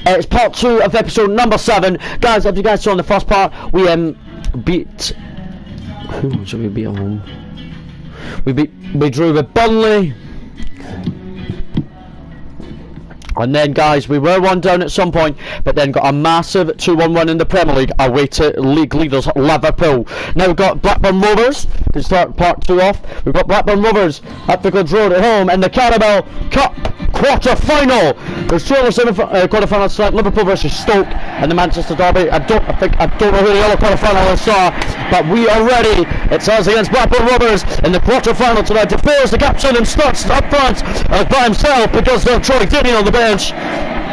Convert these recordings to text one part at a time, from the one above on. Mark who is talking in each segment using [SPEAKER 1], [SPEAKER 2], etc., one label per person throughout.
[SPEAKER 1] It's part 2 of episode number 7. Guys, if you guys saw in the first part, we beat... Who should we beat at home? We drew with Burnley. And then, guys, we were 1 down at some point, but then got a massive 2-1 win in the Premier League away to league leaders Liverpool. Now we've got Blackburn Rovers to start part 2 off. We've got Blackburn Rovers at Vicarage Road at home in the Carabao Cup quarter-final. There's 2 other quarter-finals tonight: Liverpool versus Stoke and the Manchester Derby. I don't know who the other quarter-finalists are, but we are ready. It's us against Blackburn Rovers in the quarter-final tonight. De Veer is the captain and starts up front by himself because they're Troy Deeney on the bench.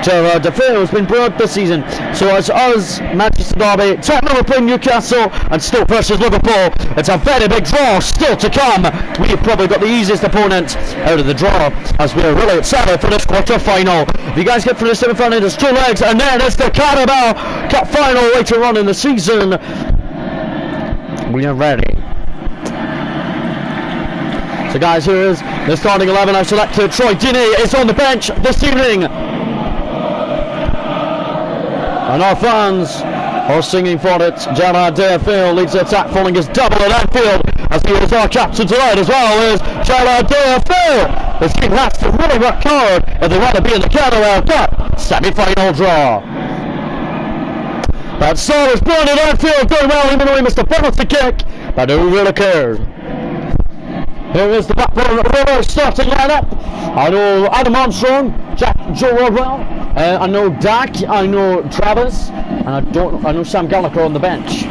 [SPEAKER 1] De Veer has been brilliant this season. So it's us, Manchester Derby, Tottenham are playing Newcastle, and Stoke versus Liverpool. It's a very big draw still to come. We've probably got the easiest opponent out of the draw, as we're really excited for this quarter-final. If you guys get through the semi-final, there's 2 legs, and then it's the Carabao Cup final later on in the season. We are ready. So guys, here is the starting 11 I've selected. Troy Deeney is on the bench this evening. And our fans are singing for it. Gerard Deerfield leads the attack, following his double at Anfield, as he is our captain tonight as well, is Gerard Deerfield. This team has to really work hard if they want to be in the Carabao Cup semi-final draw. But Saul is born at Anfield, doing well, even though he missed a penalty kick, but who really cares? Here is the Blackburn Rovers starting lineup. I know Adam Armstrong, Joe Rodwell, I know Dak, I know Travis, and I know Sam Gallagher on the bench.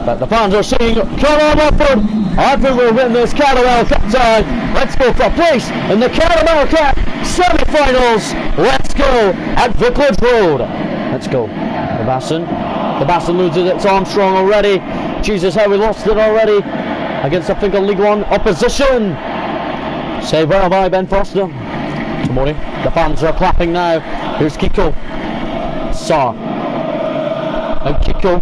[SPEAKER 1] But the fans are saying, come on Watford, I think we'll win this Carabao Cup tie. Let's go for a place in the Carabao Cup semi-finals. Let's go at Vicarage Road. Let's go. The Basson loses it to Armstrong already. Jesus, how we lost it already. Against, I think, a League One opposition. Saved well by Ben Foster. Tomori. The fans are clapping now. Here's Kiko. Saar. Now Kiko.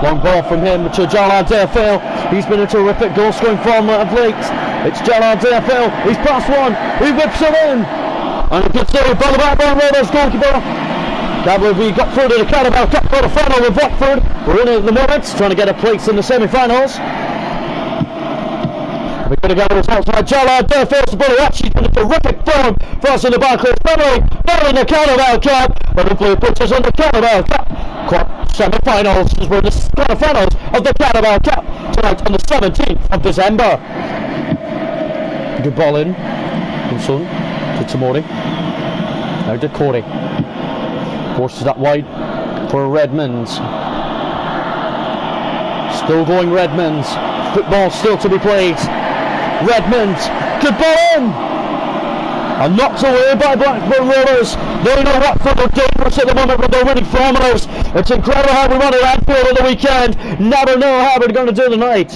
[SPEAKER 1] Long ball from him to Gerard Deerfield. He's been a terrific goal scoring form of late. It's Gerard Deerfield. He's past one. He whips it in. And a good save by the Blackburn Rovers goalkeeper. We got through to the Carabao Cup quarter-final with Watford. We're in it at the moment, trying to get a place in the semi-finals. We're going to get the results by Gerard Deerfield. He's been a terrific form for us in the Barclays Premier League, not in the Carabao Cup, but hopefully it puts us in the Carabao Cup semi-finals, as we're in the quarter-finals of the Carabao Cup tonight on the 17th of December. Good ball in from Son to Tomori. Now to Corey. Forces that wide for Redmonds. Still going Redmonds. Football still to be played. Redmonds, good ball in, and knocked away by Blackburn Rovers. They know Watford are dangerous at the moment, but they're winning formulas. It's incredible how we won at Anfield on the weekend. Never know how we're going to do tonight.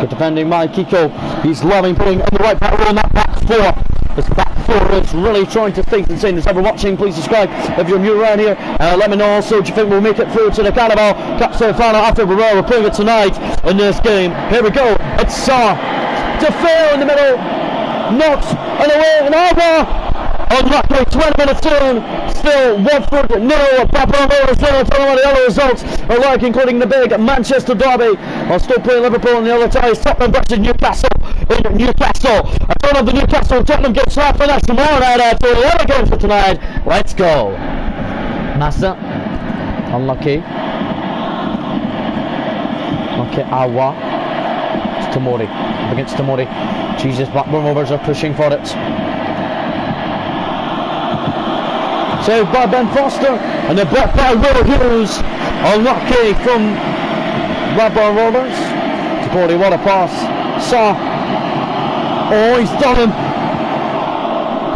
[SPEAKER 1] Good defending by Kiko. He's loving putting in the right back row in that back 4. This back 4 is really trying to think and saying, if you're watching, please subscribe if you're new around here. Let me know also, do you think we'll make it through to the Carabao Cup semi-final after we're playing it tonight in this game. Here we go, it's Saar. De Veer in the middle, knocks and away, and over. Unluckily, 20 minutes in, still Watford 0, Blackburn Rovers 0. Tell me what the other results are like, including the big Manchester Derby. I'll still play Liverpool on the other ties. Tottenham versus Newcastle in Newcastle. I don't know if the Newcastle and Tottenham get slapped for that tomorrow night for the other games for tonight. Let's go. Massa, unlucky. Okay, Awa. It's Tomori, up against Tomori. Jesus, Blackburn Rovers are pushing for it. Saved by Ben Foster, and the block by Will Hughes. Unlucky from Blackburn Rovers. To Corey, what a pass. Saar. Oh, he's done him.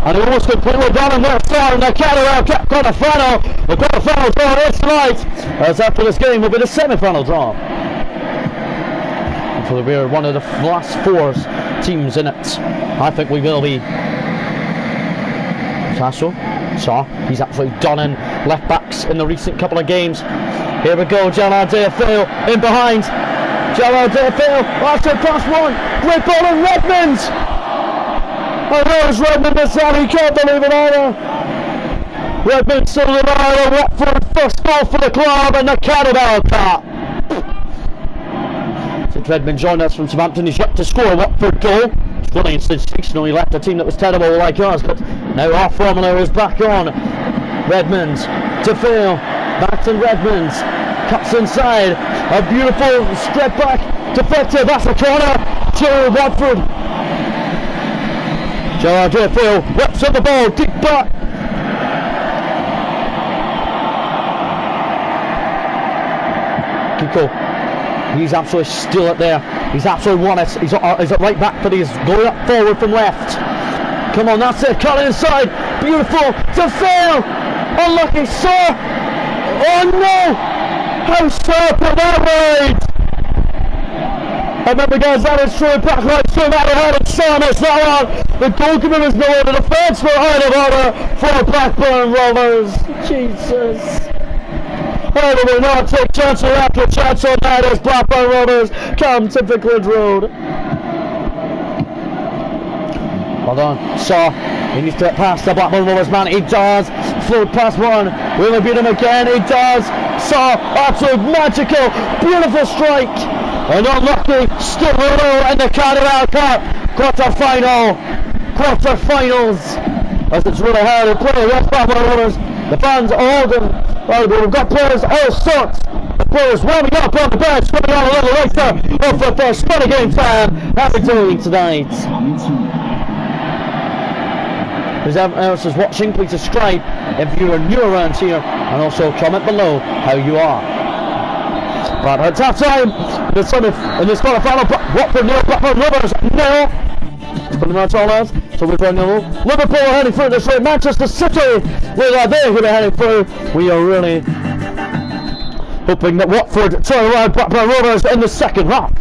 [SPEAKER 1] And he almost completely done him there. Saar in the Carabao Cup quarter-final. The quarter-final draw is tonight, as after this game will be the semi-final draw. So we're one of the last 4 teams in it. I think we will be. Saar, he's actually done in left backs in the recent couple of games. Here we go, Gerard Deerfield in behind. Gerard Deerfield, after past one, great ball in Redmonds. Oh, there's Redmond this time, he can't believe it either. Redmond still in the line. Watford first goal for the club in the Carabao Cup. Since Redmond joined us from Southampton, he's yet to score a Watford goal. It's really sensational. He left a team that was terrible like us, but now our formula is back on. Redmond to Phil. Back to Redmond. Cuts inside. A beautiful spread back. Deflected. That's a corner to Watford. Gerard Phil whips up the ball. Deep back. Kiko. He's absolutely still up there. He's absolutely won it. He's at right back, but he's going up forward from left. Come on, that's it. Cut inside. Beautiful. To Phil. Unlucky. Sir. Oh no. How sharp put that wide. I remember guys, that is throwing back right so that ahead of Sam. It's not on. The goalkeeper was nowhere. The defence were out of order for Blackburn Rovers. Jesus. How do we not take chance after chance on that as Blackburn Rovers come to Vicarage Road? Hold on, Shaw. He needs to pass the Blackburn Rovers man. He does. Float past one. Will he beat him again? He does. Shaw, absolute magical, beautiful strike. And unlucky, still low in the Carabao Cup. Quarter-finals. As it's really hard to play against Blackburn Rovers. The fans are all done. Well, we've got players all sorts. The players warming up on the bench, coming on a little later. Off for their stunning game time. Happy doing tonight. If anyone else is watching, please subscribe if you are new around here, and also comment below how you are. But it's half time in this quarter-final. Watford 0, Blackburn Rovers 0. Pretty much all out. So we've got 0. Liverpool are heading through this way. Manchester City, they're going to be heading through. We are really hoping that Watford turn around Blackburn Rovers in the second half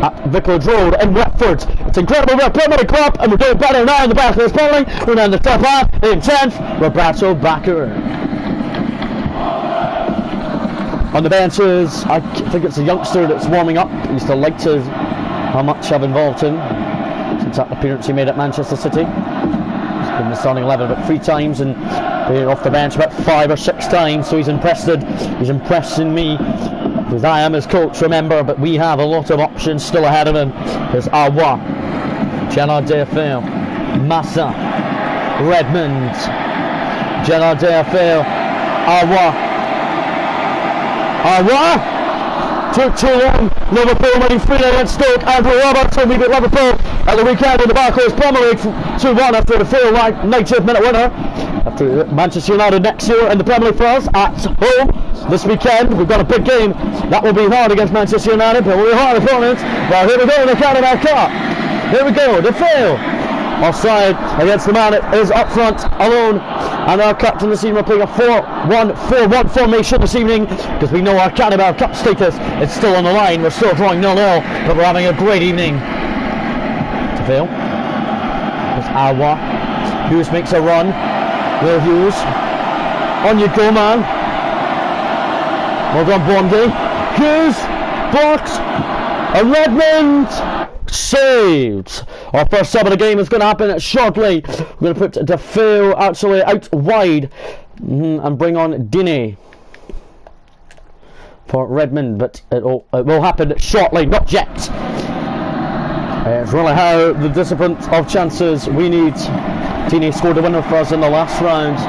[SPEAKER 1] at Vicarage Road in Watford. It's incredible. We're a Premier Club and we're doing better now in the back of this building. We're now in the top half, in 10th. Roberto Bakker. On the benches, I think it's a youngster that's warming up. He's delighted how much I've involved him since that appearance he made at Manchester City. He's been in the starting 11 about 3 times and been off the bench about 5 or 6 times, so he's impressing me because I am his coach, remember, but we have a lot of options still ahead of him. There's Awa, Gerard Deerfield, Massa, Redmond, Gerard Deerfield, Awa. Took too long. Liverpool winning 3 against Stoke. Andrew Roberts will beat Liverpool at the weekend in the Barclays Premier League 2-1 after the Phil Wright 90th minute winner. After Manchester United next year in the Premier League for us at home this weekend. We've got a big game. That will be hard against Manchester United, but we'll be hard opponents. Well, here we go in the Carabao Cup. Here we go. The Phil. Offside against the man that is up front alone. And our captain this evening will play a 4-1-4-1 formation this evening because we know our Carabao Cup status is still on the line. We're still drawing 0-0, but we're having a great evening. To Phil. There's Awa. Hughes makes a run. Will Hughes. On you go, man. Well done, Bondi. Hughes. Box. And Redmond. Saved. Our first sub of the game is going to happen shortly. We're going to put DeFeo actually out wide and bring on Dini for Redmond, but it will happen shortly, not yet. It's really how the discipline of chances we need. Dini scored a winner for us in the last round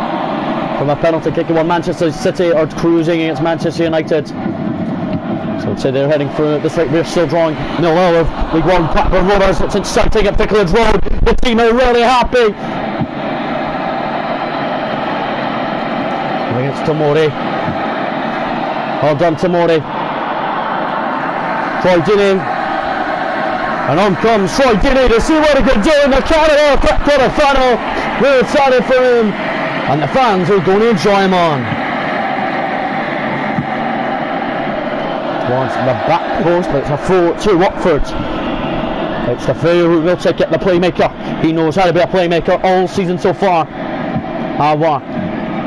[SPEAKER 1] from a penalty kick. While Manchester City are cruising against Manchester United. So I'd say they're heading through this rate. We're still drawing 0-0 of League One Blackburn Rovers. It's exciting at Vicarage Road. The team are really happy. I think it's Tomori. Well done, Tomori. Troy Dini. And on comes Troy Dini to see what he can do in the Carabao Cup quarter-final. We're excited for him. And the fans are going to enjoy him on. Towards the back post, but it's a throw to Watford. It's the Phil who will take it, the playmaker. He knows how to be a playmaker all season so far. Awa.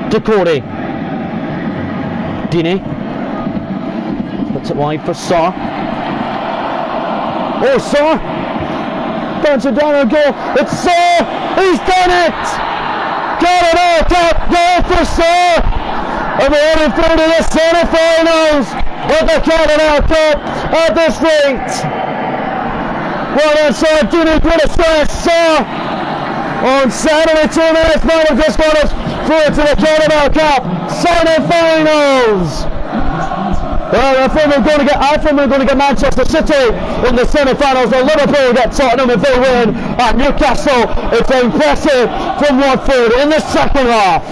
[SPEAKER 1] Decore. Dini. Puts it wide for Sarr. Oh, Sarr. Bounce it down and goal. It's Sarr. He's done it. Canada Cup goal for Sir. And we're heading through to the semi-finals of the Canada Cup at this rate. Well, inside Dini British Sir on Saturday, 2 minutes. Might have just got us through to the Canada Cup semi-finals. Well, I think we're going to get Manchester City in the semi-finals. Or Liverpool get Tottenham if they win. And Newcastle, it's impressive from Watford in the second half.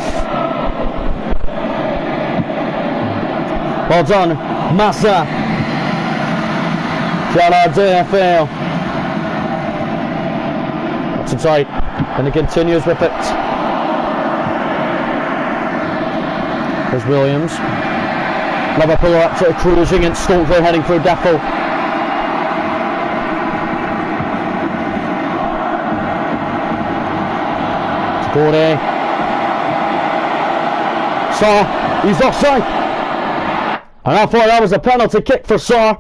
[SPEAKER 1] Well done, Massa. Gerard DFL. That's inside, and he continues with it. There's Williams. Liverpool are absolutely cruising and Stokely heading through Defo. Gordy. Saw, he's offside. And I thought that was a penalty kick for Saw.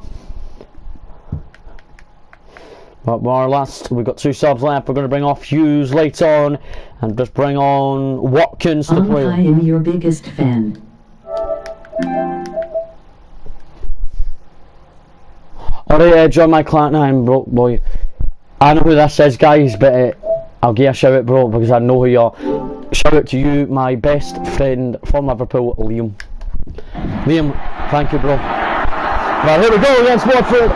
[SPEAKER 1] But more or less, we've got 2 subs left. We're going to bring off Hughes later on and just bring on Watkins to play.
[SPEAKER 2] I am your biggest fan.
[SPEAKER 1] Alright, John, my client 9, bro, boy. I know who that says, guys, but I'll give you a shout out, bro, because I know who you are. Shout out to you, my best friend from Liverpool, Liam. Liam, thank you, bro. Well, here we go against Watford.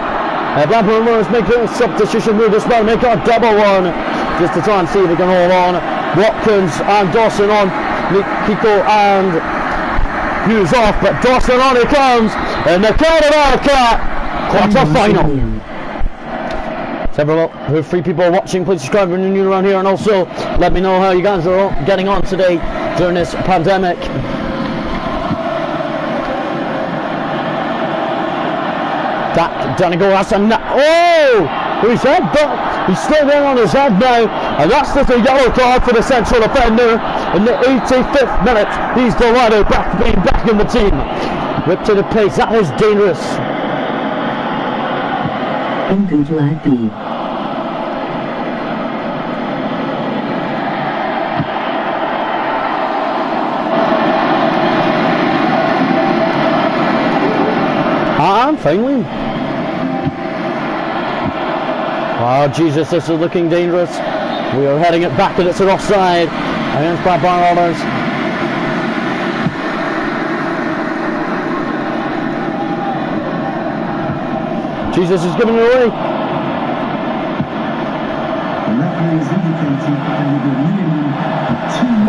[SPEAKER 1] Blackburn Rovers make a substitution move as well, make a double one, just to try and see if they can hold on. Watkins and Dawson on, Pico and Hughes off, but Dawson on he comes, and the Canada Cup quarter-final. Several who 3 people are watching, please subscribe if you're new around here, and also let me know how you guys are getting on today during this pandemic. That Donegal has a he's head, but he's still there on his head now, and that's just a yellow card for the central defender in the 85th minute. He's delighted being back in the team. Whipped to the pace, that is dangerous.
[SPEAKER 2] And good lad B.
[SPEAKER 1] I'm finally. Oh Jesus, this is looking dangerous. We are heading it back and it's an offside against Blackburn Rovers. Jesus is giving it away.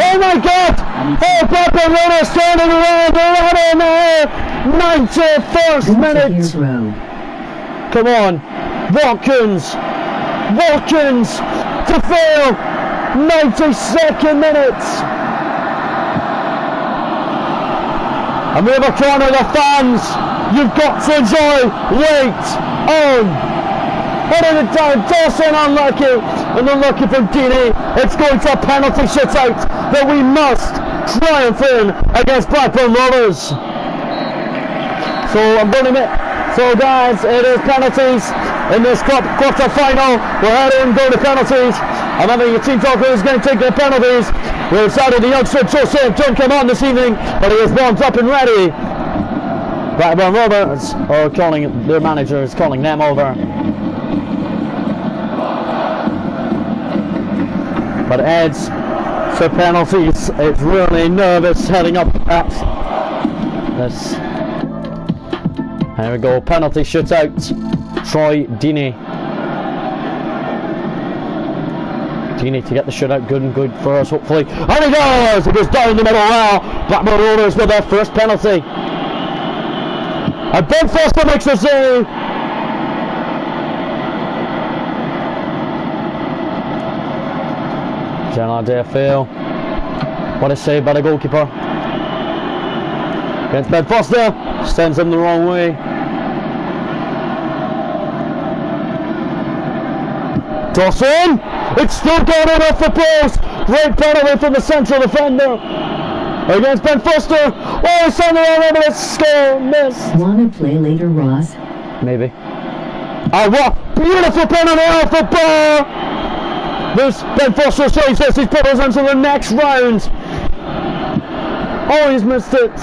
[SPEAKER 1] Oh my God! Oh, Blackburn Rovers turning around, they're in there! 91st minute! Come on, Watkins to fail! 92nd minute! And we have a corner, the fans! You've got to enjoy! Wait on! What is it down? Dawson unlucky! And unlucky from Dini. It's going to a penalty shootout that we must triumph in against Blackburn Rovers. So I'm going to so guys, it is penalties in this quarter final. We're heading going to penalties. I'm having a team talk who's going to take the penalties. We've decided the youngster Joseph don't come on this evening, but he is warmed up and ready. Blackburn Rovers are calling, their manager is calling them over. But Ed's for penalties, it's really nervous heading up at this. There we go, penalty shootout. Troy Dini. Dini to get the shootout good and good for us, hopefully. And he goes! It goes down the middle well. Blackburn Rovers with their first penalty. And Ben Foster makes the save. Gerard DFL. What a save by the goalkeeper. Against Ben Foster. Sends him the wrong way. Dawson! It's still going in off the post! Great penalty from the central defender. Against Ben Foster. Oh, he's on the wrong end of the score. Missed.
[SPEAKER 2] Wanna play later, Ross?
[SPEAKER 1] Maybe. Oh, what? Beautiful penalty off the bar! This Ben Foster chases his brothers into the next round. Oh, he's missed it.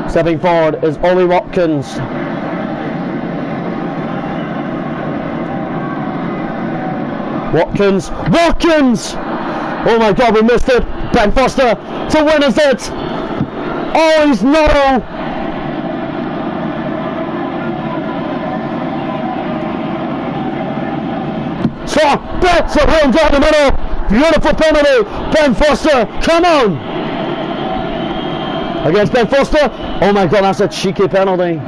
[SPEAKER 1] Stepping forward is Ollie Watkins. Watkins! Oh my God, we missed it. Ben Foster to win us it. Oh, he's not. So, bets are home down the middle. Beautiful penalty. Ben Foster, come on. Against Ben Foster. Oh my God, that's a cheeky penalty.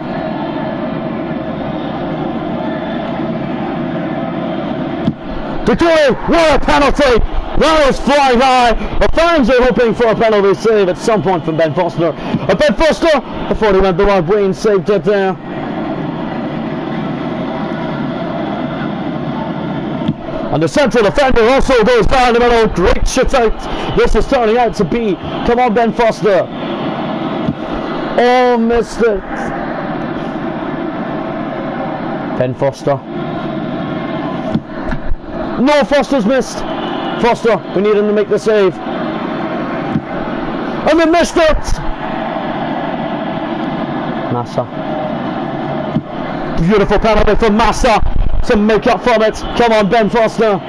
[SPEAKER 1] The goal, what a penalty! That was flying high. The fans are hoping for a penalty save at some point from Ben Foster. Ben Foster, I thought he went the right way and saved it there. And the central defender also goes down the middle. Great shit out. This is turning out to be. Come on, Ben Foster. Oh, missed it. Ben Foster. No, Foster's missed. Foster, we need him to make the save. And we missed it! Massa. Beautiful penalty from Massa to make up from it. Come on, Ben Foster.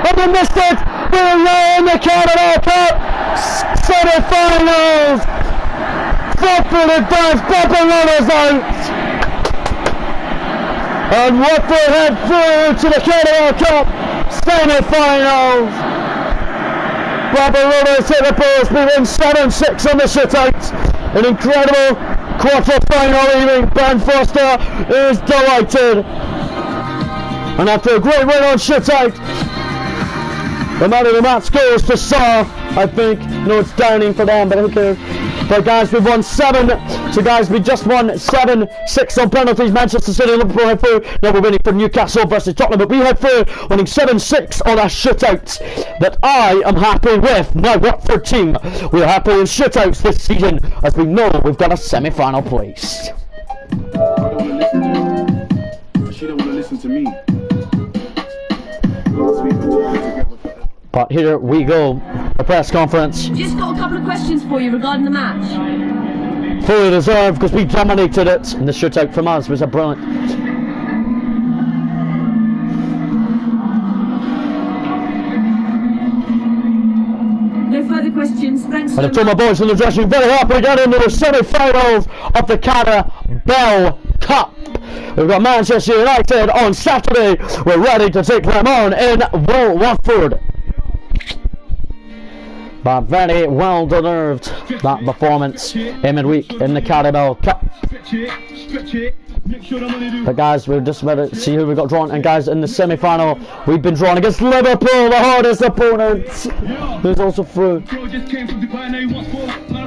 [SPEAKER 1] And we missed it! We're in the Carabao Cup semi-finals! Watford advance, Papa runners out! And Watford head through to the Carabao Cup semi-finals. Barbarossa hit the post, we win 7-6 on the shutout. An incredible quarter-final evening. Ben Foster is delighted. And after a great win on shutout, the man of the match goes to Saar, I think. No, it's Downing for them, but who cares? But guys, we've won 7. So guys, we just won 7-6 on penalties. Manchester City and Liverpool head through. Now we're winning for Newcastle versus Tottenham. But we head through, winning 7-6 on our shootouts that I am happy with. My Watford team, we're happy in shootouts this season, as we know we've got a semi-final place.
[SPEAKER 3] I don't want to listen to her. She don't want to listen to me.
[SPEAKER 1] But here we go, a press conference.
[SPEAKER 4] Just got a couple of questions for you regarding the match.
[SPEAKER 1] Fully deserved, because we dominated it, and the shootout from us was a brilliant.
[SPEAKER 4] No further questions. Thanks so
[SPEAKER 1] And I
[SPEAKER 4] much.
[SPEAKER 1] told my boys in the dressing room very happy to get into the semi-finals of the Carabao Cup. We've got Manchester United on Saturday. We're ready to take them on in Watford. But very well deserved, that performance in midweek in the Carabao Cup. But guys, we're just about to see who we got drawn. And guys, in the semi-final, we've been drawn against Liverpool, the hardest opponent, who's also through.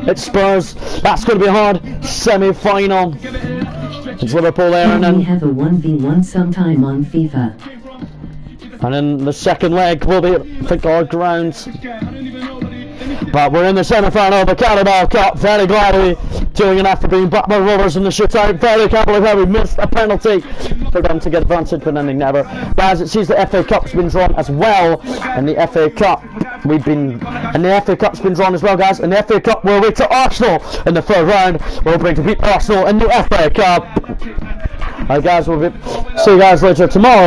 [SPEAKER 1] It's Spurs. That's going to be a hard semi-final. It's Liverpool there, and
[SPEAKER 2] Can we
[SPEAKER 1] then
[SPEAKER 2] have a 1v1 sometime on FIFA?
[SPEAKER 1] and then the second leg will be, I think, our grounds. But we're in the semi-final of the Carabao Cup. Very glad we're doing it after being Blackburn Rovers in the shootout. Very can't believe how we missed a penalty for them to get advantage, but then they never. Guys, it seems the FA Cup's been drawn as well. And the FA Cup, the FA Cup's been drawn as well, guys. And the FA Cup will away to Arsenal in the third round. We're hoping to beat Arsenal in the FA Cup. Alright, guys, see you guys later tomorrow.